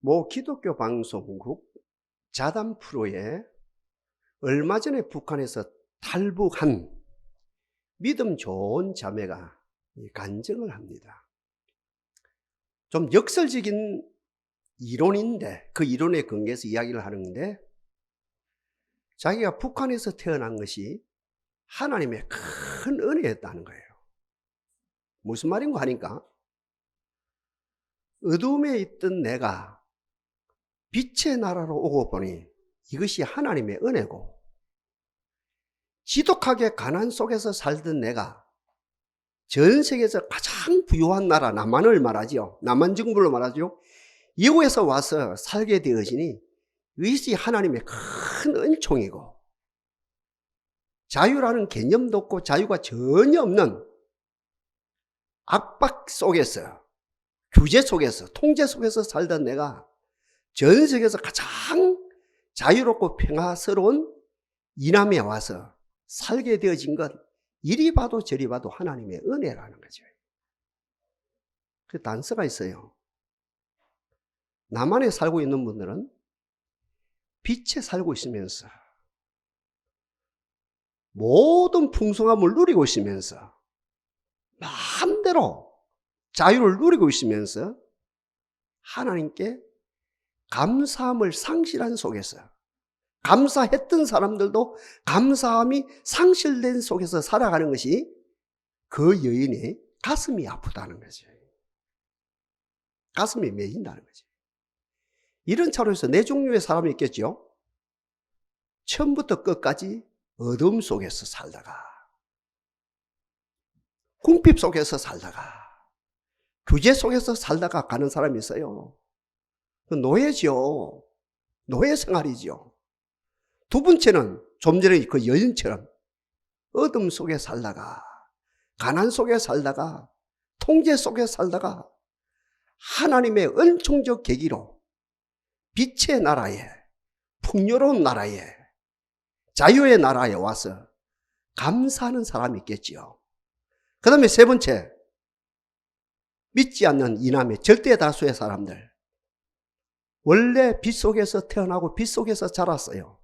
모 기독교 방송국 자담 프로에 얼마 전에 북한에서 탈북한 믿음 좋은 자매가 간증을 합니다. 좀 역설적인 이론인데 그 이론에 근거해서 이야기를 하는데, 자기가 북한에서 태어난 것이 하나님의 큰 은혜였다는 거예요. 무슨 말인가 하니까, 어둠에 있던 내가 빛의 나라로 오고 보니 이것이 하나님의 은혜고, 지독하게 가난 속에서 살던 내가 전 세계에서 가장 부유한 나라 남한을 말하죠. 남한 정부를 말하죠. 이곳에서 와서 살게 되어지니 이것이 하나님의 큰 은총이고, 자유라는 개념도 없고 자유가 전혀 없는 압박 속에서, 규제 속에서, 통제 속에서 살던 내가 전 세계에서 가장 자유롭고 평화스러운 이남에 와서 살게 되어진 것, 이리 봐도 저리 봐도 하나님의 은혜라는 거죠. 그 단서가 있어요. 남한에 살고 있는 분들은 빛에 살고 있으면서 모든 풍성함을 누리고 있으면서 마음대로 자유를 누리고 있으면서 하나님께 감사함을 상실한 속에서, 감사했던 사람들도 감사함이 상실된 속에서 살아가는 것이 그 여인의 가슴이 아프다는 거죠. 가슴이 메인다는 거죠. 이런 차로에서 네 종류의 사람이 있겠죠. 처음부터 끝까지 어둠 속에서 살다가, 궁핍 속에서 살다가, 규제 속에서 살다가 가는 사람이 있어요. 노예죠. 노예 생활이죠. 두 번째는 좀 전에 그 여인처럼 어둠 속에 살다가, 가난 속에 살다가, 통제 속에 살다가 하나님의 은총적 계기로 빛의 나라에, 풍요로운 나라에, 자유의 나라에 와서 감사하는 사람이 있겠지요. 그 다음에 세 번째, 믿지 않는 이남의 절대 다수의 사람들. 원래 빛 속에서 태어나고 빛 속에서 자랐어요.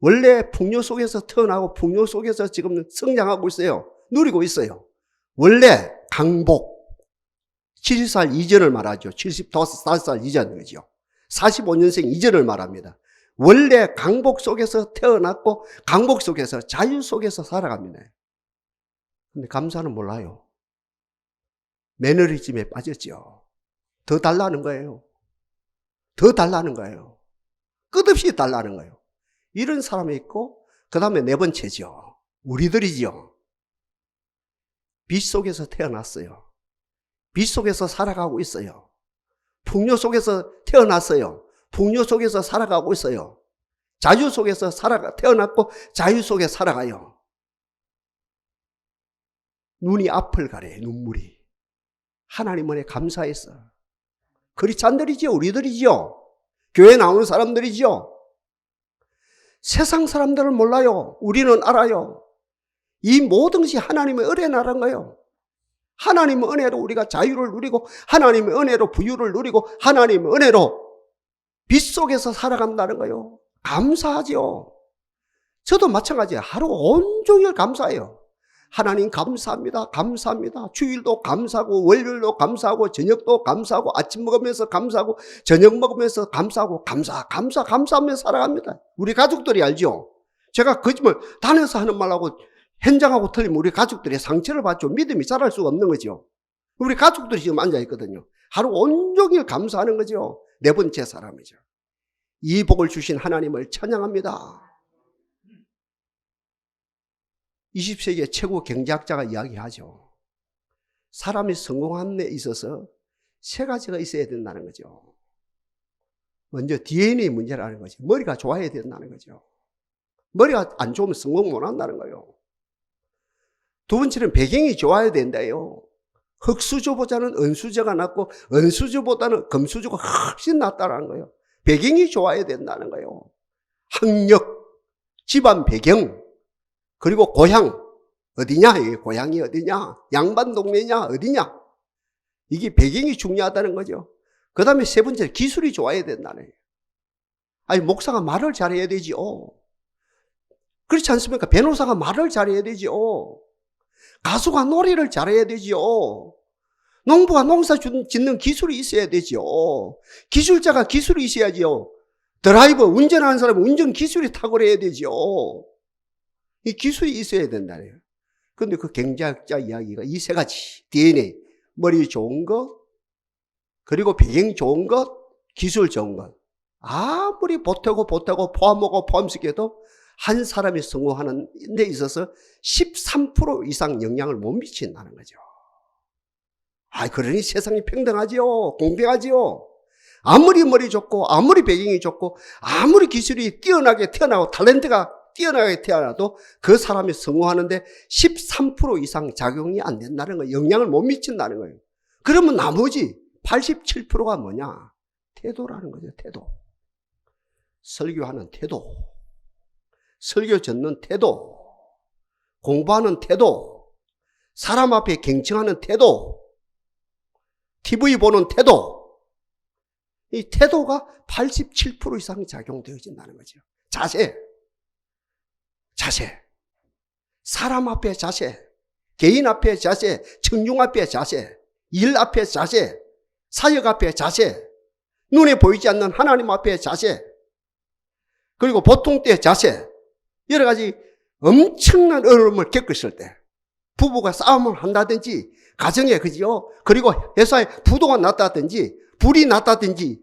원래 풍요 속에서 태어나고 풍요 속에서 지금 성장하고 있어요. 누리고 있어요. 원래 강복, 70살 이전을 말하죠. 75살 이전 거죠. 45년생 이전을 말합니다. 원래 강복 속에서 태어났고 강복 속에서, 자유 속에서 살아갑니다. 근데 감사는 몰라요. 매너리즘에 빠졌죠. 더 달라는 거예요. 더 달라는 거예요. 끝없이 달라는 거예요. 이런 사람이 있고, 그 다음에 네 번째죠. 우리들이죠. 빛 속에서 태어났어요. 빛 속에서 살아가고 있어요. 풍요 속에서 태어났어요. 풍요 속에서 살아가고 있어요. 자유 속에서 태어났고 자유 속에 살아가요. 눈이 앞을 가래, 눈물이. 하나님 은혜 감사했어. 크리스찬들이죠. 우리들이죠. 교회 나오는 사람들이죠. 세상 사람들은 몰라요. 우리는 알아요. 이 모든 것이 하나님의 은혜라는 거예요. 하나님의 은혜로 우리가 자유를 누리고, 하나님의 은혜로 부유를 누리고, 하나님의 은혜로 빛 속에서 살아간다는 거예요. 감사하죠. 저도 마찬가지예요. 하루 온종일 감사해요. 하나님 감사합니다. 감사합니다. 주일도 감사하고, 월요일도 감사하고, 저녁도 감사하고, 아침 먹으면서 감사하고, 저녁 먹으면서 감사하고, 감사하면서 살아갑니다. 우리 가족들이 알죠? 제가 거짓말 단에서 하는 말하고 현장하고 틀리면 우리 가족들의 상처를 받죠. 믿음이 자랄 수가 없는 거죠. 우리 가족들이 지금 앉아있거든요. 하루 온종일 감사하는 거죠. 네 번째 사람이죠. 이 복을 주신 하나님을 찬양합니다. 20세기의 최고 경제학자가 이야기하죠. 사람이 성공하는 데 있어서 세 가지가 있어야 된다는 거죠. 먼저 DNA 문제라는 거죠. 머리가 좋아야 된다는 거죠. 머리가 안 좋으면 성공 못 한다는 거예요. 두 번째는 배경이 좋아야 된다요. 흙수저보다는 은수저가 낫고 은수저보다는 금수저가 훨씬 낫다는 거예요. 배경이 좋아야 된다는 거예요. 학력, 집안 배경, 그리고 고향, 어디냐? 이게 고향이 어디냐? 양반 동네냐? 어디냐? 이게 배경이 중요하다는 거죠. 그 다음에 세 번째, 기술이 좋아야 된다네. 아니, 목사가 말을 잘해야 되지요. 그렇지 않습니까? 변호사가 말을 잘해야 되지요. 가수가 노래를 잘해야 되지요. 농부가 농사 짓는 기술이 있어야 되지요. 기술자가 기술이 있어야지요. 드라이버, 운전하는 사람은 운전 기술이 탁월해야 되지요. 이 기술이 있어야 된다네요. 그런데 그 경제학자 이야기가 이 세 가지, DNA, 머리 좋은 것, 그리고 배경 좋은 것, 기술 좋은 것. 아무리 보태고 포함하고 포함시켜도 한 사람이 성공하는 데 있어서 13% 이상 영향을 못 미친다는 거죠. 그러니 세상이 평등하지요. 공평하지요. 아무리 머리 좋고, 아무리 배경이 좋고, 아무리 기술이 뛰어나게 태어나고, 탤런트가 뛰어나게 태어나도 그 사람이 성공하는데 13% 이상 작용이 안 된다는 거예요. 영향을 못 미친다는 거예요. 그러면 나머지 87%가 뭐냐? 태도라는 거죠. 태도. 설교하는 태도. 설교 듣는 태도. 공부하는 태도. 사람 앞에 경청하는 태도. TV 보는 태도. 이 태도가 87% 이상 작용되어진다는 거죠. 자세. 사람 앞에 자세. 개인 앞에 자세. 청중 앞에 자세. 일 앞에 자세. 사역 앞에 자세. 눈에 보이지 않는 하나님 앞에 자세. 그리고 보통 때 자세. 여러 가지 엄청난 어려움을 겪었을 때, 부부가 싸움을 한다든지, 가정에, 그죠? 그리고 회사에 부도가 났다든지, 불이 났다든지,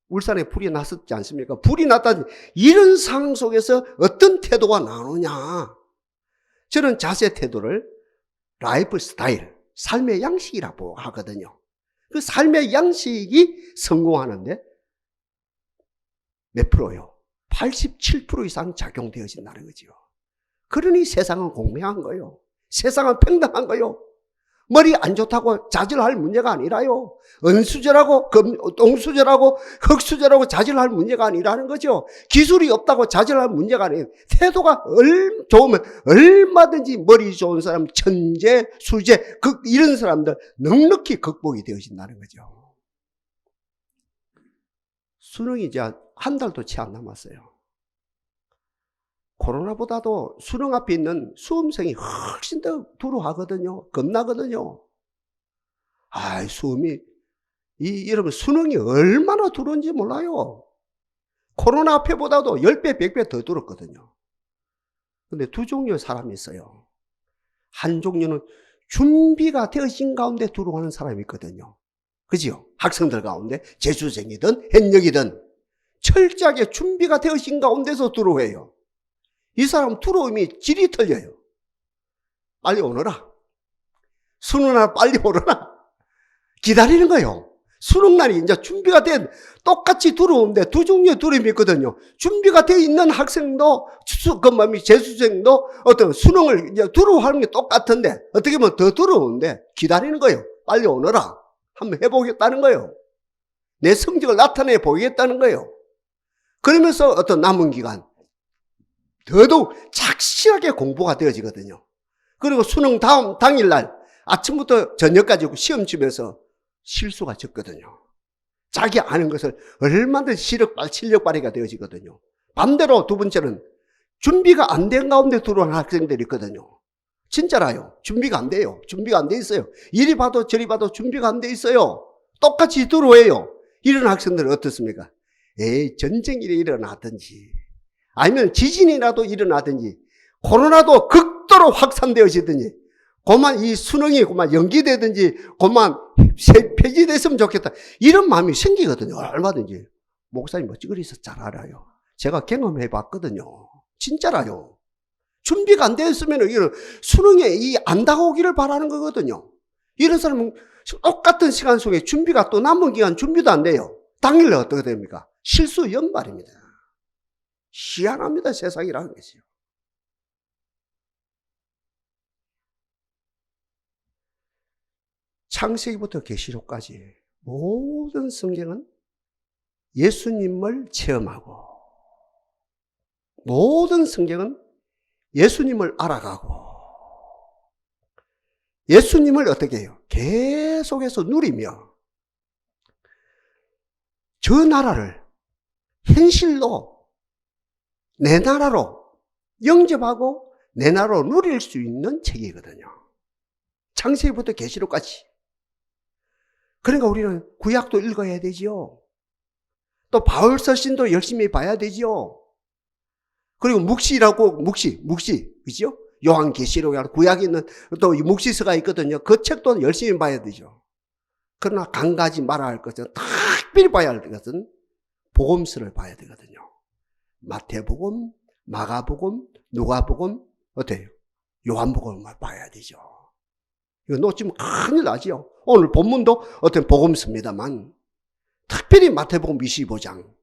울산에 불이 났었지 않습니까? 불이 났다든지, 이런 상황 속에서 어떤 태도가 나오느냐. 저는 자세 태도를 라이프 스타일, 삶의 양식이라고 하거든요. 그 삶의 양식이 성공하는데 몇 프로요? 87% 이상 작용되어진다는 거죠. 그러니 세상은 공평한 거예요. 세상은 평등한 거예요. 머리 안 좋다고 자질할 문제가 아니라요. 은수저라고, 똥수저라고, 흙수저라고 자질할 문제가 아니라는 거죠. 기술이 없다고 자질할 문제가 아니에요. 태도가 좋으면 얼마든지 머리 좋은 사람, 천재, 수재, 이런 사람들 넉넉히 극복이 되어진다는 거죠. 수능이 이제 한 달도 채 안 남았어요. 코로나보다도 수능 앞에 있는 수험생이 훨씬 더 두루하거든요. 겁나거든요. 수험이, 여러분, 수능이 얼마나 두려운지 몰라요. 코로나 앞에보다도 10배, 100배 더 두렵거든요. 근데 두 종류의 사람이 있어요. 한 종류는 준비가 되어진 가운데 두려워하는 사람이 있거든요. 그죠? 학생들 가운데 재수생이든 현역이든 철저하게 준비가 되어진 가운데서 두려워해요. 이 사람 두려움이 질이 틀려요. 빨리 오너라. 수능날 빨리 오너라. 기다리는 거예요. 수능날이 이제 준비가 된 똑같이 두려운데 두 종류의 두려움이 있거든요. 준비가 되어 있는 학생도 재수생도 어떤 수능을 이제 두려워하는 게 똑같은데 어떻게 보면 더 두려운데 기다리는 거예요. 빨리 오너라. 한번 해보겠다는 거예요. 내 성적을 나타내 보이겠다는 거예요. 그러면서 어떤 남은 기간 더더욱 착실하게 공부가 되어지거든요. 그리고 수능 당일날 아침부터 저녁까지 시험치면서 실수가 적거든요. 자기 아는 것을 얼마든지 실력 발휘가 되어지거든요. 반대로 두 번째는 준비가 안 된 가운데 들어오는 학생들이 있거든요. 진짜라요. 준비가 안 돼요. 준비가 안 돼 있어요. 이리 봐도 저리 봐도 준비가 안 돼 있어요. 똑같이 들어와요. 이런 학생들은 어떻습니까? 전쟁이 일어나든지 아니면 지진이라도 일어나든지 코로나도 극도로 확산되어지든지 그만 이 수능이 그만 연기되든지 그만 폐지됐으면 좋겠다. 이런 마음이 생기거든요. 얼마든지. 목사님 어찌그리서 잘 알아요. 제가 경험해 봤거든요. 진짜라요. 준비가 안 되었으면 이런 수능에 이 안 다가오기를 바라는 거거든요. 이런 사람은 똑같은 시간 속에 준비가 또 남은 기간 준비도 안 돼요. 당일날 어떻게 됩니까? 실수 연발입니다. 희한합니다. 세상이라는 것이요. 창세기부터 계시록까지 모든 성경은 예수님을 체험하고 모든 성경은 예수님을 알아가고 예수님을 어떻게 해요? 계속해서 누리며 저 나라를 현실로 내 나라로 영접하고 내 나라로 누릴 수 있는 책이거든요. 창세기부터 계시록까지. 그러니까 우리는 구약도 읽어야 되지요. 또 바울 서신도 열심히 봐야 되지요. 그리고 묵시라고 묵시, 그죠? 요한계시록이라고 구약에 있는 또 묵시서가 있거든요. 그 책도 열심히 봐야 되죠. 그러나 강가지 말아야 할 것은, 특별히 봐야 할 것은 복음서를 봐야 되거든요. 마태복음, 마가복음, 누가복음, 어때요? 요한복음을 봐야 되죠. 이거 놓치면 큰일 나죠. 오늘 본문도 어떤 복음서입니다만, 특별히 마태복음 25장,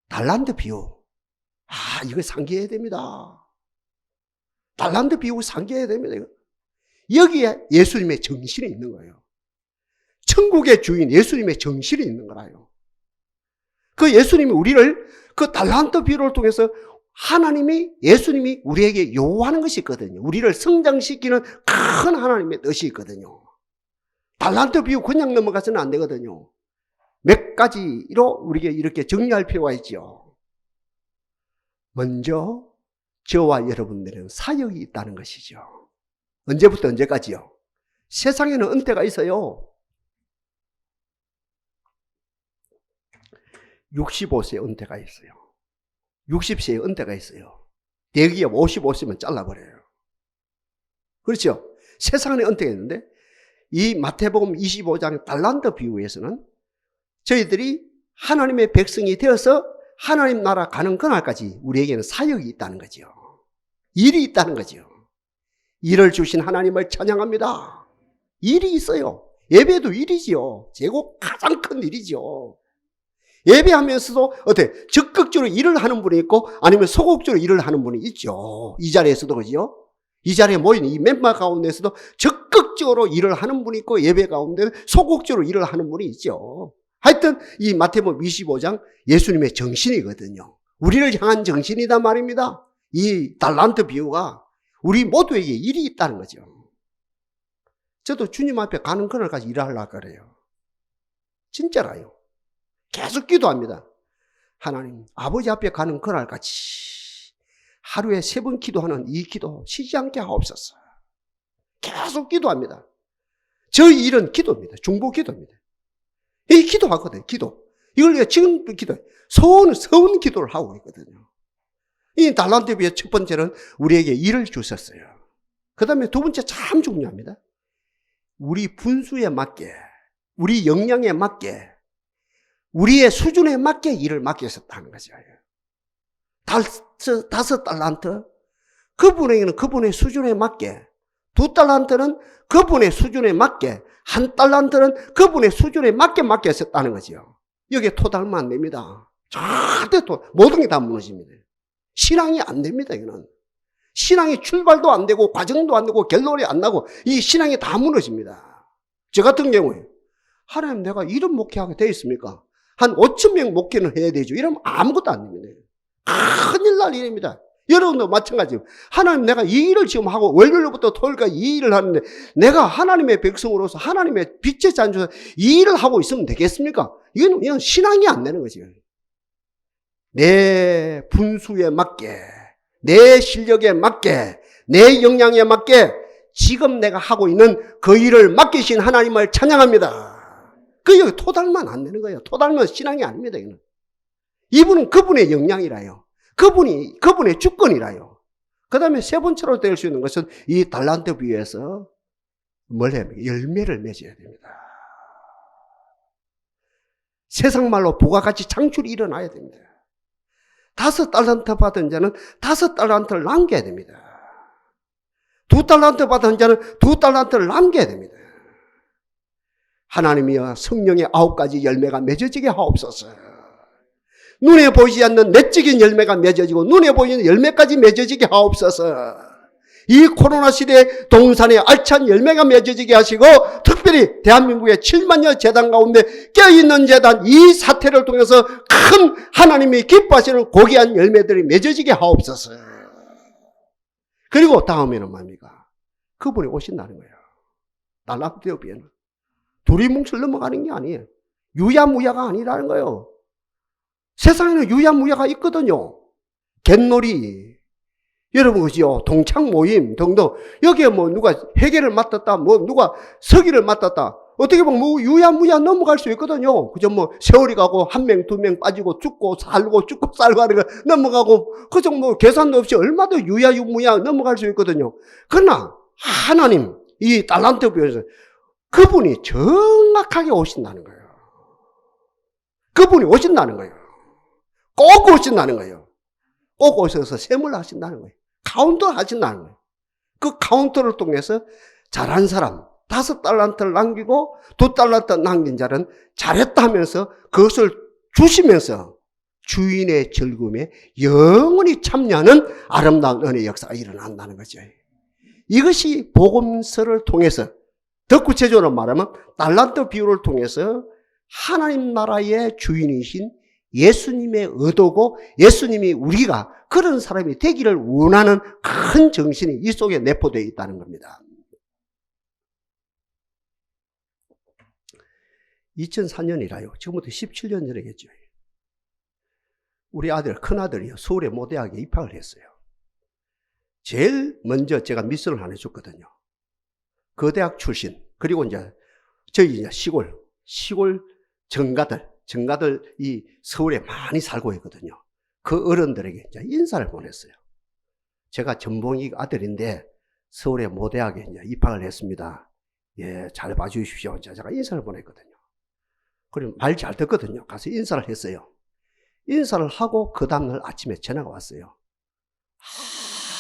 달란트 비유. 이거 상기해야 됩니다. 달란트 비유 상기해야 됩니다. 여기에 예수님의 정신이 있는 거예요. 천국의 주인 예수님의 정신이 있는 거라요. 그 예수님이 우리를 그 달란트 비유를 통해서 예수님이 우리에게 요구하는 것이 있거든요. 우리를 성장시키는 큰 하나님의 뜻이 있거든요. 달란트 비유 그냥 넘어가서는 안 되거든요. 몇 가지로 우리에게 이렇게 정리할 필요가 있죠. 먼저 저와 여러분들은 사역이 있다는 것이죠. 언제부터 언제까지요? 세상에는 은퇴가 있어요. 65세 은퇴가 있어요. 60세에 은퇴가 있어요. 대기업 55세면 잘라버려요. 그렇죠? 세상에 은퇴가 있는데 이 마태복음 25장 달란트 비유에서는 저희들이 하나님의 백성이 되어서 하나님 나라 가는 그날까지 우리에게는 사역이 있다는 거죠. 일이 있다는 거죠. 일을 주신 하나님을 찬양합니다. 일이 있어요. 예배도 일이지요. 제국 가장 큰 일이죠. 예배하면서도 적극적으로 일을 하는 분이 있고 아니면 소극적으로 일을 하는 분이 있죠. 이 자리에서도 그죠? 이 자리에 모인 이 멤버 가운데서도 적극적으로 일을 하는 분이 있고 예배 가운데는 소극적으로 일을 하는 분이 있죠. 하여튼 이 마태복음 25장 예수님의 정신이거든요. 우리를 향한 정신이다 말입니다. 이 달란트 비유가 우리 모두에게 일이 있다는 거죠. 저도 주님 앞에 가는 그날까지 일하려고 그래요. 진짜라요. 계속 기도합니다. 하나님, 아버지 앞에 가는 그날까지 하루에 3번 기도하는 이 기도 쉬지 않게 하옵소서. 계속 기도합니다. 저희 일은 기도입니다. 중보 기도입니다. 이 기도하거든요. 기도. 이걸 지금 기도해. 서운 기도를 하고 있거든요. 이 달란트 비유의 첫 번째는 우리에게 일을 주셨어요. 그 다음에 두 번째 참 중요합니다. 우리 분수에 맞게, 우리 역량에 맞게, 우리의 수준에 맞게 일을 맡기셨다는 거죠. 5 달란트, 그분에게는 그분의 수준에 맞게, 2 달란트는 그분의 수준에 맞게, 1 달란트는 그분의 수준에 맞게 맡겼었다는 거죠. 여기에 토달면 안 됩니다. 절대 모든 게 다 무너집니다. 신앙이 안 됩니다, 이거는. 신앙이 출발도 안 되고, 과정도 안 되고, 결론이 안 나고, 이 신앙이 다 무너집니다. 저 같은 경우에, 하나님 내가 이런 목회하게 되어 있습니까? 한 5,000명 목회는 해야 되죠. 이러면 아무것도 안 됩니다. 큰일 날 일입니다. 여러분도 마찬가지예요. 하나님 내가 이 일을 지금 하고 월요일부터 토요일까지 이 일을 하는데 내가 하나님의 백성으로서 하나님의 빛의 잔주에서 이 일을 하고 있으면 되겠습니까? 이건 신앙이 안 되는 거죠. 내 분수에 맞게, 내 실력에 맞게, 내 역량에 맞게 지금 내가 하고 있는 그 일을 맡기신 하나님을 찬양합니다. 여기 토달면 안 되는 거예요. 토달면 신앙이 아닙니다. 이거는. 이분은 그분의 역량이라요. 그분의 주권이라요. 그 다음에 세 번째로 될 수 있는 것은 이 달란트 비유에서 뭘 해야 됩니까? 열매를 맺어야 됩니다. 세상 말로 부가가치 창출이 일어나야 됩니다. 5 달란트 받은 자는 5 달란트를 남겨야 됩니다. 2 달란트 받은 자는 2 달란트를 남겨야 됩니다. 하나님이여 성령의 9가지 열매가 맺어지게 하옵소서. 눈에 보이지 않는 내적인 열매가 맺어지고 눈에 보이는 열매까지 맺어지게 하옵소서. 이 코로나 시대에 동산에 알찬 열매가 맺어지게 하시고 특별히 대한민국의 7만여 재단 가운데 껴있는 재단 이 사태를 통해서 큰 하나님이 기뻐하시는 고귀한 열매들이 맺어지게 하옵소서. 그리고 다음에는 뭡니까? 그분이 오신다는 거예요. 달란트 비유는. 둘이 뭉쳐 넘어가는 게 아니에요. 유야무야가 아니라는 거예요. 세상에는 유야무야가 있거든요. 갯놀이, 여러분 그죠? 동창 모임 등등. 여기에 뭐 누가 회계를 맡았다, 뭐 누가 서기를 맡았다. 어떻게 보면 뭐 유야무야 넘어갈 수 있거든요. 그죠? 뭐 세월이 가고 한 명, 두 명 빠지고 죽고 살고 하는 거 넘어가고, 그죠? 뭐 계산도 없이 얼마도 유야무야 넘어갈 수 있거든요. 그러나 하나님, 이 달란트 비유에서 그분이 정확하게 오신다는 거예요. 그분이 오신다는 거예요. 꼭 오신다는 거예요. 꼭 오셔서 세무를 하신다는 거예요. 카운터를 하신다는 거예요. 그 카운터를 통해서 잘한 사람, 5달란트를 남기고 2달란트 남긴 자는 잘했다 하면서 그것을 주시면서 주인의 즐거움에 영원히 참여하는 아름다운 은혜의 역사가 일어난다는 거죠. 이것이 복음서를 통해서, 더 구체적으로 말하면 달란트 비유를 통해서 하나님 나라의 주인이신 예수님의 의도고, 예수님이 우리가 그런 사람이 되기를 원하는 큰 정신이 이 속에 내포되어 있다는 겁니다. 2004년이라요. 지금부터 17년 전이겠죠. 우리 아들, 큰아들이요, 서울의 모대학에 입학을 했어요. 제일 먼저 제가 미션을 하나 줬거든요. 그 대학 출신, 그리고 이제 저희 이제 시골 정가들 이 서울에 많이 살고 있거든요. 그 어른들에게 이제 인사를 보냈어요. 제가 전봉이 아들인데 서울의 모대학에 이제 입학을 했습니다. 예, 잘 봐주십시오. 제가 인사를 보냈거든요. 그리고 말 잘 듣거든요. 가서 인사를 했어요. 인사를 하고 그 다음날 아침에 전화가 왔어요.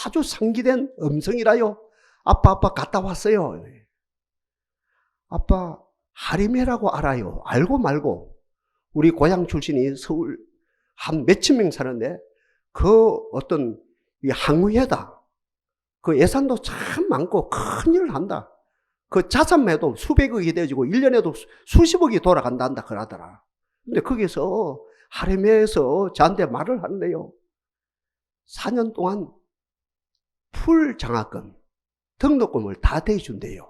아주 상기된 음성이라요. 아빠 갔다 왔어요. 아빠 하림회라고 알아요. 알고 말고 우리 고향 출신이 서울 한 몇천 명 사는데 그 어떤 항우회다. 그 예산도 참 많고 큰 일을 한다. 그 자산만 해도 수백억이 되어지고 1년에도 수십억이 돌아간다 한다 그러더라. 근데 거기서 하림회에서 저한테 말을 하는데요. 4년 동안 풀 장학금, 등록금을 다 대준대요.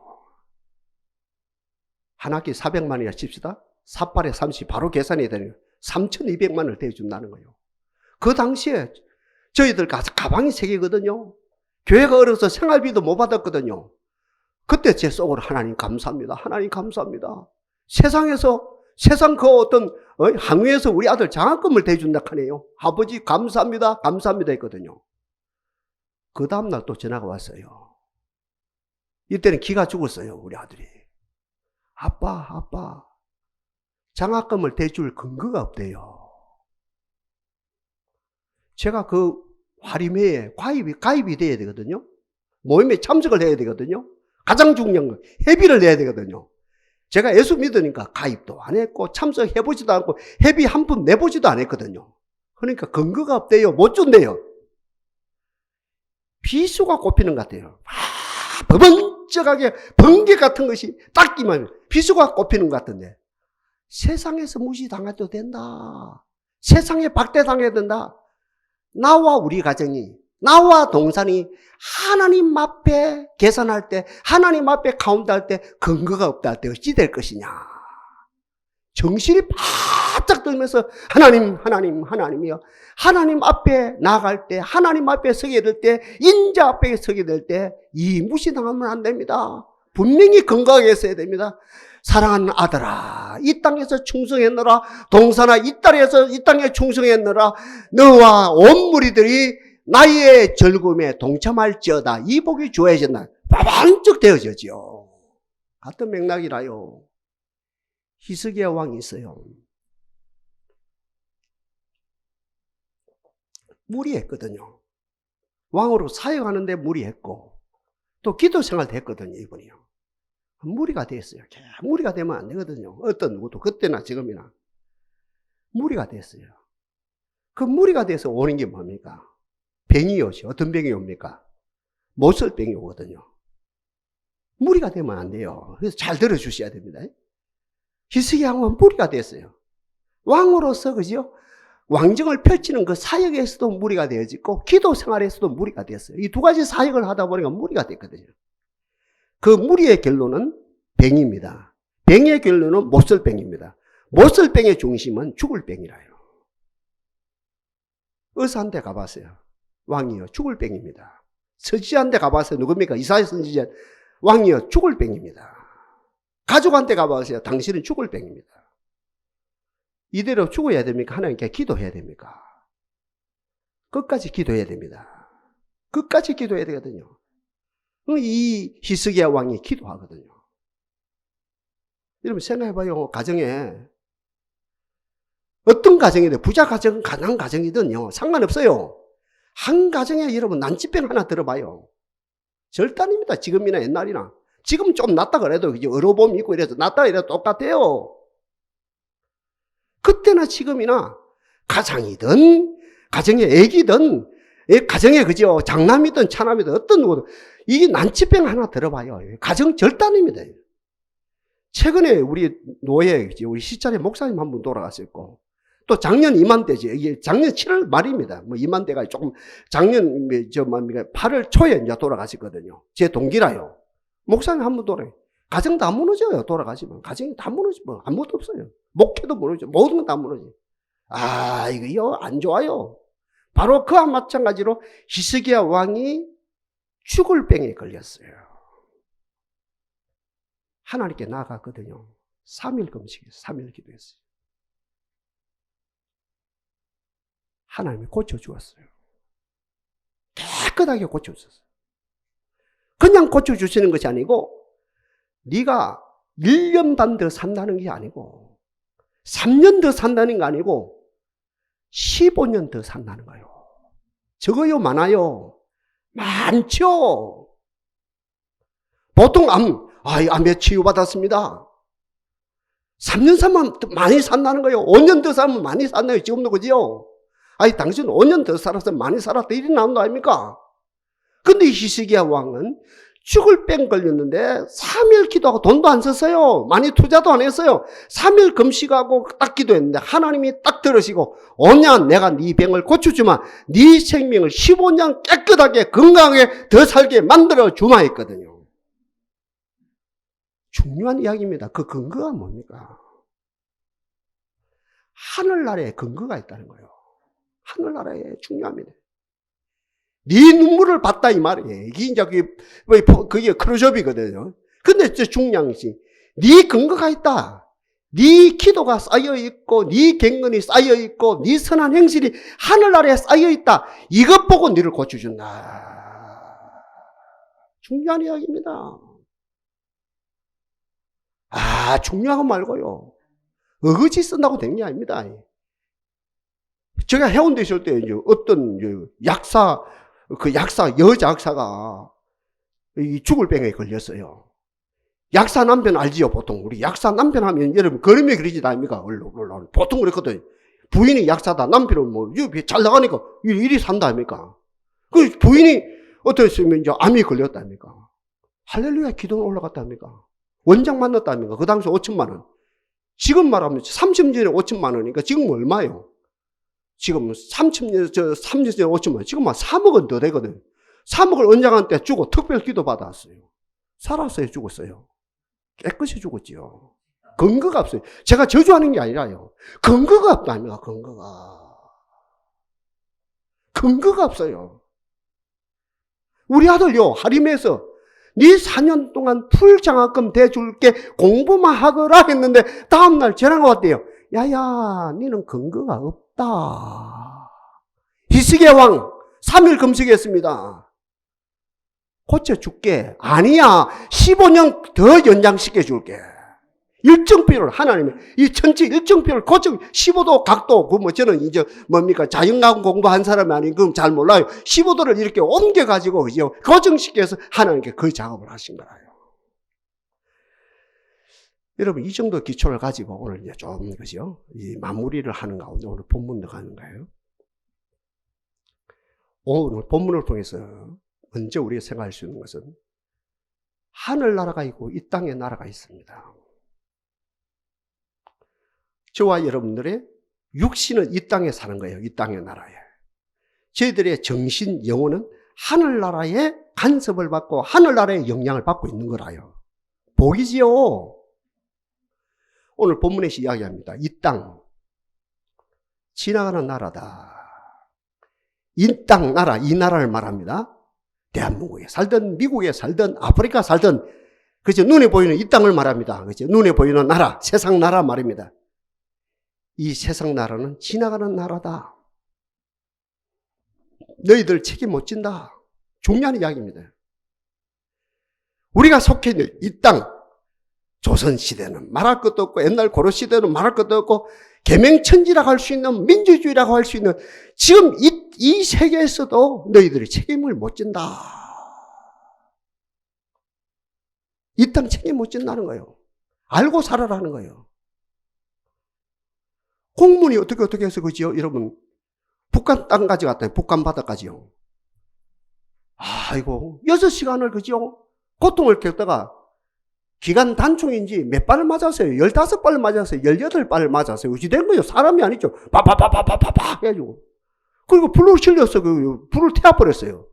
한 학기 400만 원이라 칩시다. 4팔에 30 바로 계산이 되네요. 3,200만 원을 대준다는 거예요. 그 당시에 저희들 가방이 3개거든요. 교회가 어려서 생활비도 못 받았거든요. 그때 제 속으로 하나님 감사합니다. 하나님 감사합니다. 세상 그 어떤 항우에서 우리 아들 장학금을 대준다 하네요. 아버지 감사합니다. 감사합니다 했거든요. 그 다음날 또 전화가 왔어요. 이때는 기가 죽었어요. 우리 아들이. 아빠 장학금을 대줄 근거가 없대요. 제가 그 화림회에 가입이 돼야 되거든요. 모임에 참석을 해야 되거든요. 가장 중요한 건 회비를 내야 되거든요. 제가 예수 믿으니까 가입도 안 했고 참석해보지도 않고 회비 한 푼 내보지도 않았거든요. 그러니까 근거가 없대요. 못 준대요. 비수가 꼽히는 것 같아요. 버번쩍하게 번개 같은 것이 딱 끼면 비수가 꼽히는 것 같은데 세상에서 무시당해도 된다. 세상에 박대당해야 된다. 나와 우리 가정이, 나와 동산이 하나님 앞에 계산할 때, 하나님 앞에 카운트할 때 근거가 없다 할 때 어찌 될 것이냐. 정신이 바짝 들면서 하나님이요. 하나님 앞에 나갈 때, 하나님 앞에 서게 될 때, 인자 앞에 서게 될 때 이 무시당하면 안 됩니다. 분명히 건강하게 있어야 됩니다. 사랑하는 아들아, 이 땅에서 충성했노라. 동산아, 이 땅에 충성했노라. 너와 온 무리들이 나의 즐거움에 동참할지어다. 이 복이 주어진다. 반쪽 되어지죠. 같은 맥락이라요. 히스기야 왕이 있어요. 무리했거든요. 왕으로 사역하는데 무리했고 또 기도 생활도 했거든요. 이분이요. 무리가 됐어요. 무리가 되면 안 되거든요. 어떤 누구도 그때나 지금이나 무리가 됐어요. 그 무리가 돼서 오는 게 뭡니까? 병이 오죠. 어떤 병이 옵니까? 못쓸병이 오거든요. 무리가 되면 안 돼요. 그래서 잘 들어주셔야 됩니다. 히스기야 왕은 무리가 됐어요. 왕으로서 그죠? 왕정을 펼치는 그 사역에서도 무리가 되어지고 기도 생활에서도 무리가 됐어요. 이 두 가지 사역을 하다 보니까 무리가 됐거든요. 그 무리의 결론은 병입니다. 병의 결론은 못쓸병입니다. 못쓸 병의 중심은 죽을 병이라요. 의사한테 가봤어요. 왕이요, 죽을 병입니다. 선지자한테 가봤어요. 누굽니까? 이사야 선지자. 왕이요, 죽을 병입니다. 가족한테 가봤어요. 당신은 죽을 병입니다. 이대로 죽어야 됩니까? 하나님께 기도해야 됩니까? 끝까지 기도해야 됩니다. 끝까지 기도해야 되거든요. 이 히스기야 왕이 기도하거든요. 여러분 생각해봐요. 가정에 어떤 가정이든 부자 가정, 가난 가정이든요 상관없어요. 한 가정에 여러분 난치병 하나 들어봐요. 절단입니다. 지금이나 옛날이나. 지금 좀 낫다 그래도 이제 의료보험 있고 이래서 낫다 이래도 똑같아요. 그때나 지금이나 가장이든 가정의 애기든 가정의 그죠 장남이든 차남이든 어떤 누구든 이게 난치병 하나 들어봐요. 가정 절단입니다. 최근에 우리 노예 우리 시찰의 목사님 한 분 돌아가셨고 또 작년 이맘때죠. 이게 작년 7월 말입니다. 뭐 이맘때가 조금 작년 8월 초에 이제 돌아가셨거든요. 제 동기라요. 목사님 한 분 돌아요. 가정 다 무너져요. 돌아가시면 가정이 다 무너지면 아무것도 없어요. 목회도 무너져. 모든 건 다 무너져. 아 이거 안 좋아요. 바로 그와 마찬가지로 히스기야 왕이 죽을 병에 걸렸어요. 하나님께 나아갔거든요. 3일 금식했어요. 3일 기도했어요. 하나님이 고쳐주었어요. 깨끗하게 고쳐주셨어요. 그냥 고쳐주시는 것이 아니고 네가 1년 반 더 산다는 게 아니고 3년 더 산다는 게 아니고 15년 더 산다는 거예요. 적어요? 많아요? 많죠? 보통 암에 치유받았습니다. 3년 살면 많이 산다는 거예요. 5년 더 살면 많이 산다요. 지금도 그죠? 당신 5년 더 살아서 많이 살았다. 이리 나온 거 아닙니까? 근데 히스기야 왕은 죽을 병 걸렸는데 3일 기도하고 돈도 안 썼어요. 많이 투자도 안 했어요. 3일 금식하고 딱 기도했는데 하나님이 딱 들으시고 5년 내가 네 병을 고쳐주마. 네 생명을 15년 깨끗하게 건강하게 더 살게 만들어 주마 했거든요. 중요한 이야기입니다. 그 근거가 뭡니까? 하늘나라에 근거가 있다는 거예요. 하늘나라에 중요합니다. 네 눈물을 봤다 이 말이에요. 이게 이제 그게 크루즈업이거든요. 근데 중요한 것이 네 근거가 있다. 네 기도가 쌓여 있고 네 갱근이 쌓여 있고 네 선한 행실이 하늘나라에 쌓여 있다. 이것 보고 너를 고쳐준다. 중요한 이야기입니다. 중요한 거 말고요. 어거지 쓴다고 된 게 아닙니다. 제가 해운대 있을 때 이제 어떤 여자 약사가 죽을 병에 걸렸어요. 약사 남편 알지요, 보통. 우리 약사 남편 하면 여러분 그림에 그리지 않습니까? 보통 그랬거든. 부인이 약사다, 남편은 뭐 잘 나가니까 일이 산다 합니까? 그 부인이 어떻게 했으면 이제 암이 걸렸다 합니까? 할렐루야 기도는 올라갔다 합니까? 원장 만났다 합니까? 그 당시 5천만 원. 지금 말하면 30년 전에 5천만 원이니까 지금 얼마예요? 지금 30년 전에 5천만 원. 지금 막 3억은 더 되거든. 3억을 원장한테 주고 특별 기도 받았어요. 살았어요, 죽었어요? 깨끗이 죽었지요. 근거가 없어요. 제가 저주하는 게 아니라요. 근거가 없다니까, 근거가 없어요. 우리 아들요, 하림에서 네 4년 동안 풀장학금 대줄게 공부만 하거라 했는데 다음날 전화가 왔대요. 야야, 너는 근거가 없다. 히스기야 왕 3일 금식했습니다. 고쳐줄게. 아니야, 15년 더 연장시켜줄게. 일정표를 하나님이 이 전체 일정표를 고쳐 15도 각도 저는 이제 뭡니까 자연과학 공부한 사람이 아닌 그럼 잘 몰라요. 15도를 이렇게 옮겨 가지고 그죠 고정시켜서 하나님께 그 작업을 하신 거라요. 여러분 이 정도 기초를 가지고 오늘 이제 좀 그죠 이 마무리를 하는 가운데 오늘 본문도 가는 거예요. 오늘 본문을 통해서 먼저 우리가 생각할 수 있는 것은 하늘나라가 있고 이 땅의 나라가 있습니다. 저와 여러분들의 육신은 이 땅에 사는 거예요. 이 땅의 나라에. 저희들의 정신, 영혼은 하늘나라의 간섭을 받고 하늘나라의 영향을 받고 있는 거라요. 복이지요. 오늘 본문에서 이야기합니다. 이 땅, 지나가는 나라다. 이 땅, 나라, 이 나라를 말합니다. 대한민국에 살든 미국에 살든 아프리카 살든 그죠? 눈에 보이는 이 땅을 말합니다. 그죠? 눈에 보이는 나라, 세상 나라 말입니다. 이 세상 나라는 지나가는 나라다. 너희들 책임 못 진다. 중요한 이야기입니다. 우리가 속해 있는 이 땅, 조선시대는 말할 것도 없고 옛날 고려시대는 말할 것도 없고 계명천지라고 할 수 있는 민주주의라고 할 수 있는 지금 이 세계에서도 너희들이 책임을 못 진다. 이 땅 책임 못 진다는 거예요. 알고 살아라는 거예요. 공문이 어떻게 해서 그지요? 여러분 북한 땅까지 갔다. 북한 바다까지요. 아이고 6시간을 그지요? 고통을 겪다가 기간 단총인지 몇 발을 맞았어요? 15발을 맞았어요? 18발을 맞았어요? 어찌 된 거예요? 사람이 아니죠. 파파파파파파 해가지고. 그리고 불을 실려서 불을 태워버렸어요.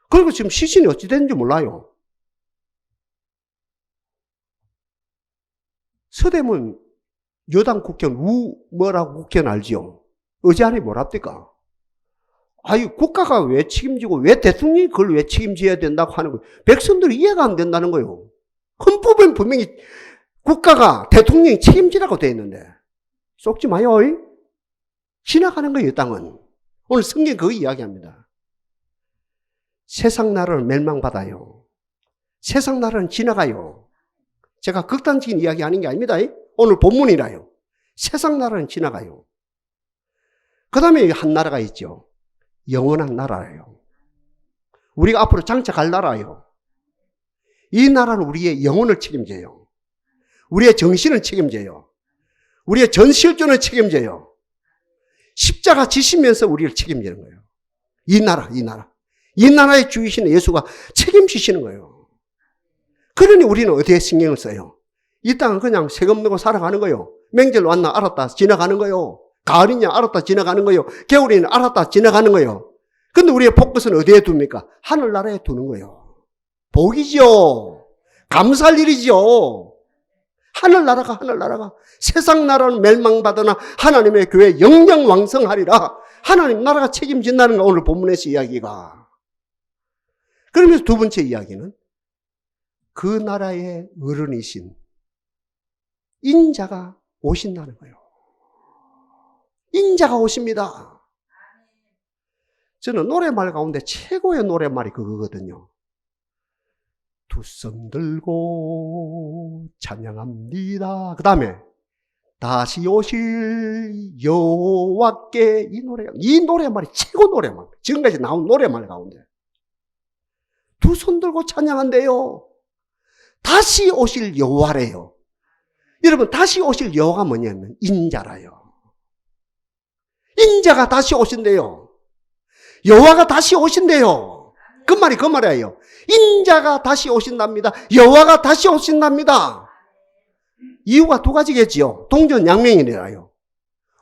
그리고 지금 시신이 어찌 됐는지 몰라요. 서대문 여당 국회의원 뭐라고 국회의원 알지요? 의제안이 뭐랍니까? 아이 국가가 왜 책임지고 왜 대통령이 그걸 왜 책임져야 된다고 하는 거예요. 백성들이 이해가 안 된다는 거예요. 헌법엔 분명히 국가가 대통령이 책임지라고 되어 있는데 쏙지 마요. 지나가는 거예요. 땅은. 오늘 성경 그거 이야기합니다. 세상 나라는 멸망받아요. 세상 나라는 지나가요. 제가 극단적인 이야기 하는 게 아닙니다. 오늘 본문이라요. 세상 나라는 지나가요. 그 다음에 한 나라가 있죠. 영원한 나라예요. 우리가 앞으로 장착할 나라예요. 이 나라는 우리의 영혼을 책임져요. 우리의 정신을 책임져요. 우리의 전실존을 책임져요. 십자가 지시면서 우리를 책임지는 거예요. 이 나라의 주이신 예수가 책임지시는 거예요. 그러니 우리는 어디에 신경을 써요? 이 땅은 그냥 세금 내고 살아가는 거예요. 명절 왔나 알았다 지나가는 거예요. 가을이냐 알았다 지나가는 거예요. 겨울이냐 알았다 지나가는 거예요. 근데 우리의 포커스는 어디에 둡니까? 하늘나라에 두는 거예요. 복이죠. 감사할 일이죠. 하늘나라가 세상 나라는 멸망받으나 하나님의 교회 영영왕성하리라. 하나님 나라가 책임진다는 거 오늘 본문에서 이야기가. 그러면서 두 번째 이야기는 그 나라의 어른이신 인자가 오신다는 거예요. 인자가 오십니다. 저는 노래말 가운데 최고의 노래말이 그거거든요. 두 손 들고 찬양합니다. 그 다음에 다시 오실 여호와께 이 노래말이 최고 노래말. 지금까지 나온 노래말 가운데 두 손 들고 찬양한대요. 다시 오실 여호와래요. 여러분 다시 오실 여호와가 뭐냐면 인자라요. 인자가 다시 오신대요. 여호와가 다시 오신대요. 그 말이에요. 인자가 다시 오신답니다. 여호와가 다시 오신답니다. 이유가 두 가지겠지요. 동전양면이래요.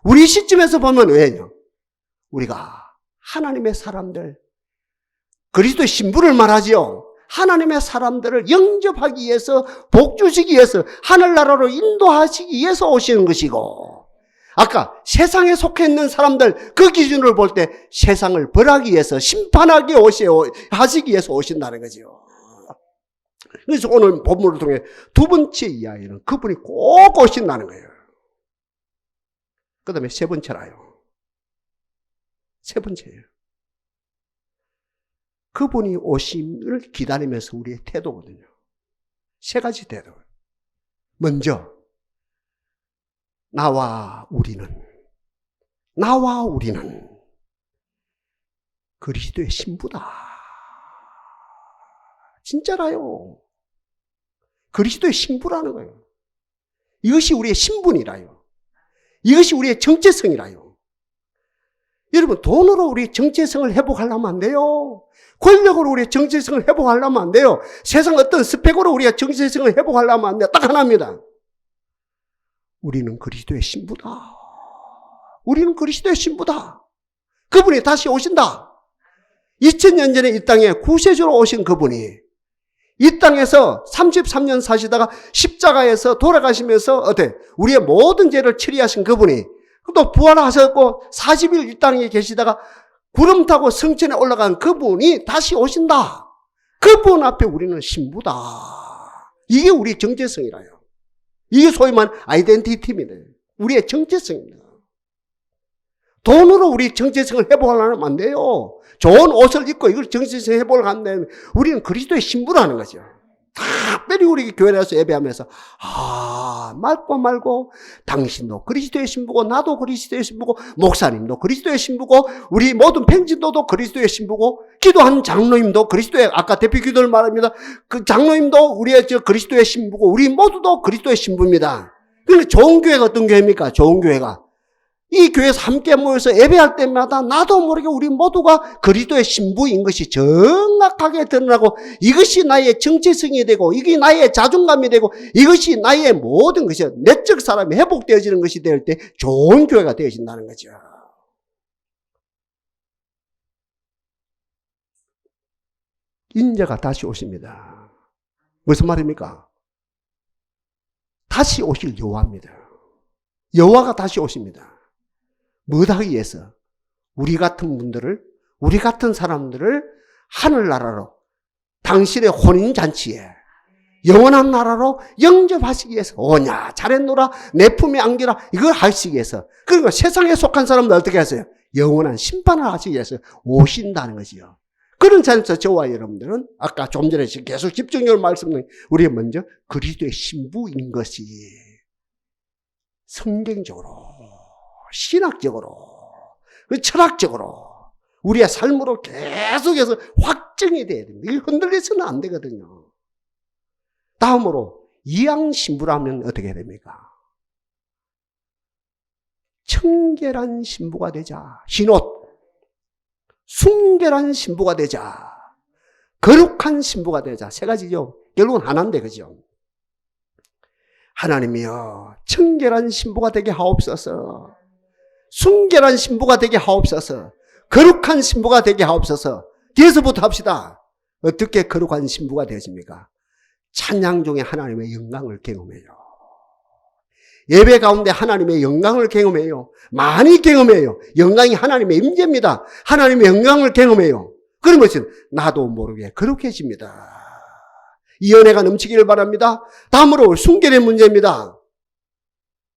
우리 시점에서 보면 왜요? 우리가 하나님의 사람들, 그리스도의 신부를 말하지요. 하나님의 사람들을 영접하기 위해서, 복주시기 위해서, 하늘나라로 인도하시기 위해서 오시는 것이고, 아까 세상에 속해 있는 사람들 그 기준으로 볼 때 세상을 벌하기 위해서 심판하기 하시기 위해서 오신다는 거죠. 그래서 오늘 본문을 통해 두 번째 이야기는 그분이 꼭 오신다는 거예요. 그 다음에 세 번째라요. 세 번째예요. 그분이 오심을 기다리면서 우리의 태도거든요. 세 가지 태도. 먼저 나와 우리는 그리스도의 신부다. 진짜라요. 그리스도의 신부라는 거예요. 이것이 우리의 신분이라요. 이것이 우리의 정체성이라요. 여러분 돈으로 우리의 정체성을 회복하려면 안 돼요. 권력으로 우리의 정체성을 회복하려면 안 돼요. 세상 어떤 스펙으로 우리가 정체성을 회복하려면 안 돼요. 딱 하나입니다. 우리는 그리스도의 신부다. 우리는 그리스도의 신부다. 그분이 다시 오신다. 2000년 전에 이 땅에 구세주로 오신 그분이 이 땅에서 33년 사시다가 십자가에서 돌아가시면서 어때? 우리의 모든 죄를 처리하신 그분이 또 부활하셨고 40일 이 땅에 계시다가 구름 타고 성천에 올라간 그분이 다시 오신다. 그분 앞에 우리는 신부다. 이게 우리의 정체성이라요. 이게 소위 말하는 아이덴티티입니다. 우리의 정체성입니다. 돈으로 우리 정체성을 회복하려면 안 돼요. 좋은 옷을 입고 이걸 정체성 회복을 한다면 우리는 그리스도의 신부라는 거죠. 특별히 우리 교회 나와서 예배하면서 말고 당신도 그리스도의 신부고 나도 그리스도의 신부고 목사님도 그리스도의 신부고 우리 모든 팽진도도 그리스도의 신부고 기도하는 장로님도 그리스도의 아까 대표 기도를 말합니다. 그 장로님도 우리의 그리스도의 신부고 우리 모두도 그리스도의 신부입니다. 그런데 좋은 교회가 어떤 교회입니까? 좋은 교회가 이 교회에서 함께 모여서 예배할 때마다 나도 모르게 우리 모두가 그리스도의 신부인 것이 정확하게 드러나고 이것이 나의 정체성이 되고 이게 나의 자존감이 되고 이것이 나의 모든 것이 내적 사람이 회복되어지는 것이 될 때 좋은 교회가 되어진다는 거죠. 인자가 다시 오십니다. 무슨 말입니까? 다시 오실 여호와입니다. 여호와가 다시 오십니다. 뭐다 위해서? 우리 같은 분들을, 우리 같은 사람들을 하늘나라로 당신의 혼인잔치에 영원한 나라로 영접하시기 위해서 오냐 잘했노라 내 품에 안기라 이걸 하시기 위해서 그러니까 세상에 속한 사람들 어떻게 하세요? 영원한 심판을 하시기 위해서 오신다는 것이요. 그런 차원에서 저와 여러분들은 아까 좀 전에 계속 집중적으로 말씀드린 우리 먼저 그리스도의 신부인 것이 성경적으로 신학적으로, 철학적으로, 우리의 삶으로 계속해서 확정이 돼야 됩니다. 이게 흔들려서는 안 되거든요. 다음으로, 이양신부라면 어떻게 됩니까? 청결한 신부가 되자. 흰옷. 순결한 신부가 되자. 거룩한 신부가 되자. 세 가지죠. 결국은 하나인데, 그죠? 하나님이여, 청결한 신부가 되게 하옵소서. 순결한 신부가 되게 하옵소서. 거룩한 신부가 되게 하옵소서. 뒤에서부터 합시다. 어떻게 거룩한 신부가 되십니까? 찬양 중에 하나님의 영광을 경험해요. 예배 가운데 하나님의 영광을 경험해요. 많이 경험해요. 영광이 하나님의 임재입니다. 하나님의 영광을 경험해요. 그런 것은 나도 모르게 거룩해집니다. 이 은혜가 넘치기를 바랍니다. 다음으로 순결의 문제입니다.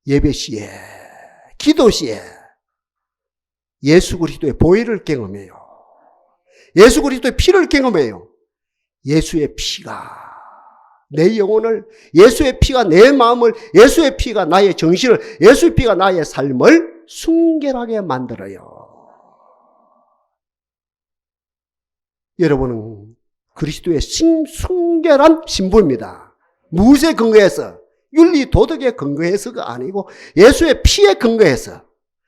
예배 시에, 기도 시에 예수 그리스도의 보혈을 경험해요. 예수 그리스도의 피를 경험해요. 예수의 피가 내 영혼을, 예수의 피가 내 마음을, 예수의 피가 나의 정신을, 예수의 피가 나의 삶을 순결하게 만들어요. 여러분은 그리스도의 순결한 신부입니다. 무엇에 근거해서? 윤리 도덕에 근거해서가 아니고 예수의 피에 근거해서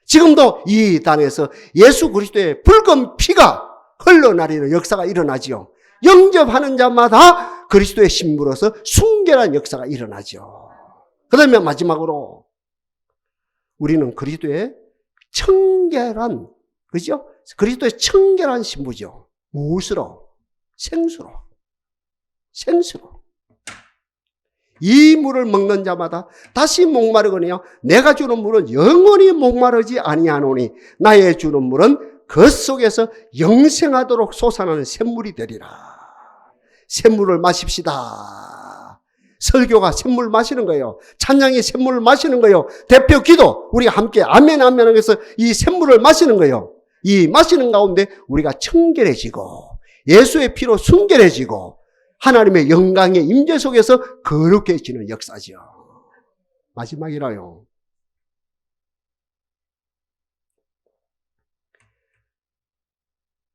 지금도 이 단에서 예수 그리스도의 붉은 피가 흘러나리는 역사가 일어나지요. 영접하는 자마다 그리스도의 신부로서 순결한 역사가 일어나죠. 그 다음에 마지막으로 우리는 그리스도의 청결한, 그죠? 그리스도의 청결한 신부죠. 무엇으로? 생수로. 생수로. 이 물을 먹는 자마다 다시 목마르거니와 내가 주는 물은 영원히 목마르지 아니하노니 나의 주는 물은 그 속에서 영생하도록 솟아나는 샘물이 되리라. 샘물을 마십시다. 설교가 샘물 마시는 거예요. 찬양이 샘물을 마시는 거예요. 대표 기도 우리가 함께 아멘 아멘 하면서 이 샘물을 마시는 거예요. 이 마시는 가운데 우리가 청결해지고 예수의 피로 순결해지고 하나님의 영광의 임재 속에서 거룩해지는 역사죠. 마지막이라요.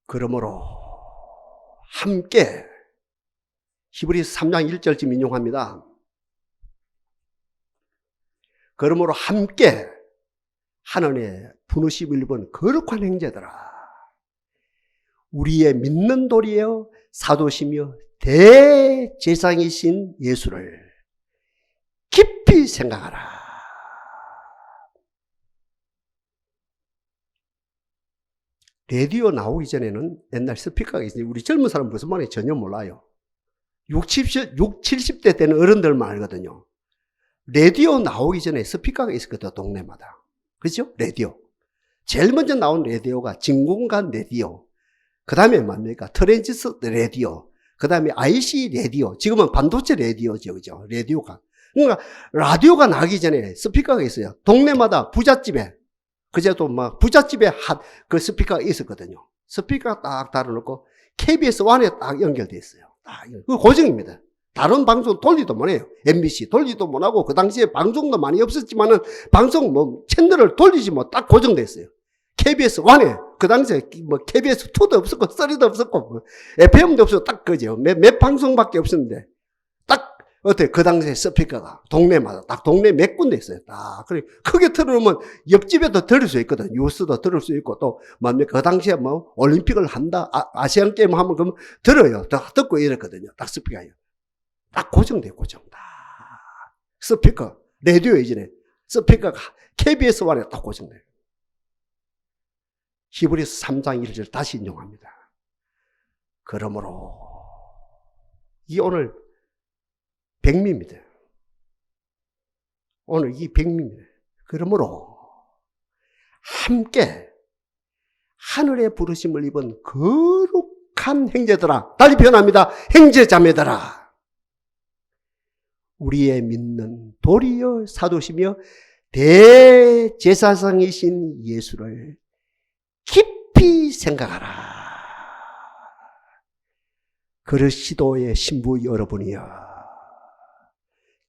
그러므로 함께 히브리서 3장 1절쯤 인용합니다. 그러므로 함께 하나님의 부르심을 입은 거룩한 형제들아 우리의 믿는 도리여 사도시며 대제사장이신 예수를 깊이 생각하라. 라디오 나오기 전에는 옛날 스피커가 있으니 우리 젊은 사람은 무슨 말인지 전혀 몰라요. 60, 70대 되는 어른들만 알거든요. 라디오 나오기 전에 스피커가 있었거든요, 동네마다. 그죠? 라디오. 제일 먼저 나온 라디오가 진공관 라디오. 그 다음에 뭡니까? 트랜지스터 라디오. 그 다음에 IC 라디오. 지금은 반도체 라디오죠, 그죠? 라디오가. 그러니까, 라디오가 나기 전에 스피커가 있어요. 동네마다 부잣집에. 그제도 막 부잣집에 그 스피커가 있었거든요. 스피커가 딱 달아놓고 KBS 1에 딱 연결되어 있어요. 그 고정입니다. 다른 방송 돌리도 못해요. MBC 돌리도 못하고 그 당시에 방송도 많이 없었지만은 방송 뭐 채널을 돌리지 뭐 딱 고정됐어요. KBS 1에 그 당시에 뭐 KBS 2도 없었고 3도 없었고 뭐 FM도 없었고 딱 그죠. 몇 방송밖에 없었는데 딱 어때 그 당시에 스피커가 동네마다 딱 동네 몇 군데 있어요. 딱 그래 크게 틀어놓으면 옆집에도 들을 수 있거든. 뉴스도 들을 수 있고 또 뭡니까 그 당시에 뭐 올림픽을 한다 아시안 게임 하면 그러면 들어요. 딱 듣고 이랬거든요. 딱 스피커요. 딱 고정돼 고정. 딱 스피커 라디오 이전에 스피커가 KBS 1에 딱 고정돼요. 히브리서 3장 1절 다시 인용합니다. 그러므로 이 오늘 백미입니다. 오늘 이 백미입니다. 그러므로 함께 하늘의 부르심을 입은 거룩한 형제들아, 달리 표현합니다. 형제자매들아, 우리의 믿는 도리여 사도시며 대제사장이신 예수를 깊이 생각하라. 그리스도의 신부 여러분이여,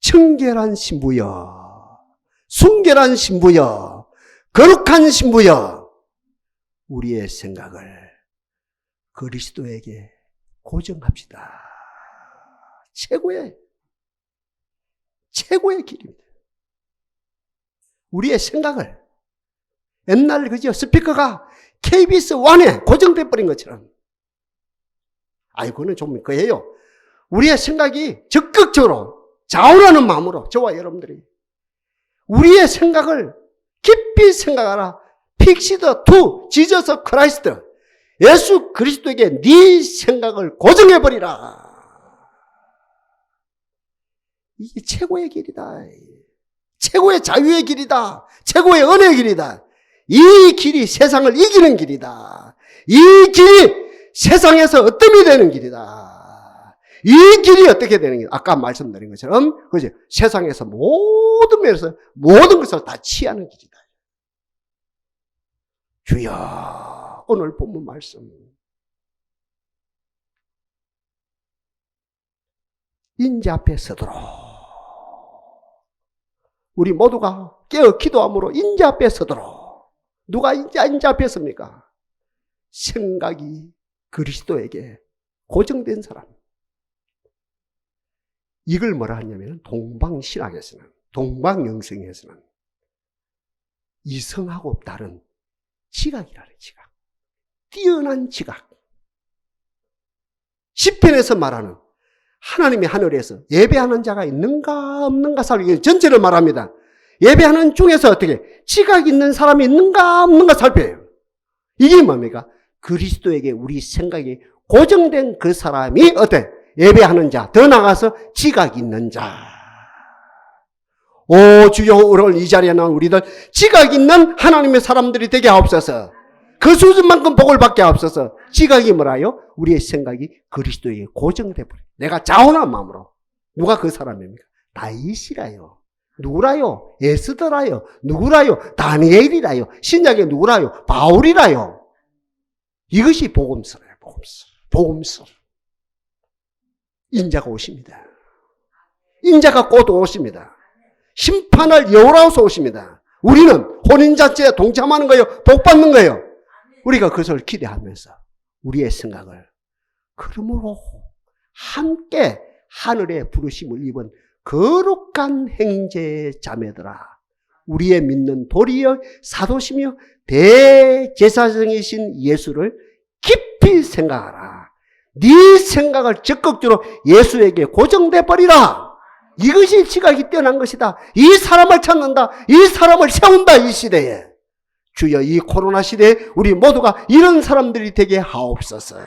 청결한 신부여, 순결한 신부여, 거룩한 신부여, 우리의 생각을 그리스도에게 고정합시다. 최고의 길입니다. 우리의 생각을 옛날 그죠? 스피커가 KBS 1에 고정돼 버린 것처럼. 그거는 좀 그예요. 우리의 생각이 적극적으로 자원하는 마음으로 저와 여러분들이 우리의 생각을 깊이 생각하라. 픽시드 투 지저스 크라이스트, 예수 그리스도에게 네 생각을 고정해 버리라. 이게 최고의 길이다. 최고의 자유의 길이다. 최고의 은혜의 길이다. 이 길이 세상을 이기는 길이다. 이 길이 세상에서 어뜸이 되는 길이다. 이 길이 어떻게 되는 길이다. 아까 말씀드린 것처럼 그죠? 세상에서 모든 면에서 모든 것을 다 취하는 길이다. 주여, 오늘 본문 말씀 인자 앞에 서도록 우리 모두가 깨어 기도함으로 인자 앞에 서도록. 누가 인자 앞에 섭니까? 생각이 그리스도에게 고정된 사람. 이걸 뭐라 하냐면 동방신학에서는, 동방영성에서는 이성하고 다른 지각이라는 지각. 뛰어난 지각. 시편에서 말하는 하나님의 하늘에서 예배하는 자가 있는가 없는가 살피기 전체를 말합니다. 예배하는 중에서 어떻게 지각 있는 사람이 있는가 없는가 살펴요. 이게 뭡니까? 그리스도에게 우리 생각이 고정된 그 사람이 어때? 예배하는 자, 더 나가서 지각 있는 자. 오 주여, 오늘 이 자리에 나온 우리들 지각 있는 하나님의 사람들이 되게 하옵소서. 그 수준만큼 복을 받게 하옵소서. 지각이 뭐라요? 우리의 생각이 그리스도에게 고정돼 버려. 내가 자원한 마음으로. 누가 그 사람입니까? 다윗이라요. 누구라요? 에스더라요. 누구라요? 다니엘이라요. 신약의 누구라요? 바울이라요. 이것이 복음서예요. 복음서. 인자가 오십니다. 인자가 곧 오십니다. 심판할 여호와서 오십니다. 우리는 혼인잔치에 동참하는 거예요. 복 받는 거예요. 우리가 그것을 기대하면서 우리의 생각을 그러므로 함께 하늘의 부르심을 입은 거룩한 형제 자매들아, 우리의 믿는 도리여 사도시며 대제사장이신 예수를 깊이 생각하라. 네 생각을 적극적으로 예수에게 고정돼 버리라. 이것이 지각이 뛰어난 것이다. 이 사람을 찾는다. 이 사람을 세운다. 이 시대에. 주여, 이 코로나 시대에 우리 모두가 이런 사람들이 되게 하옵소서.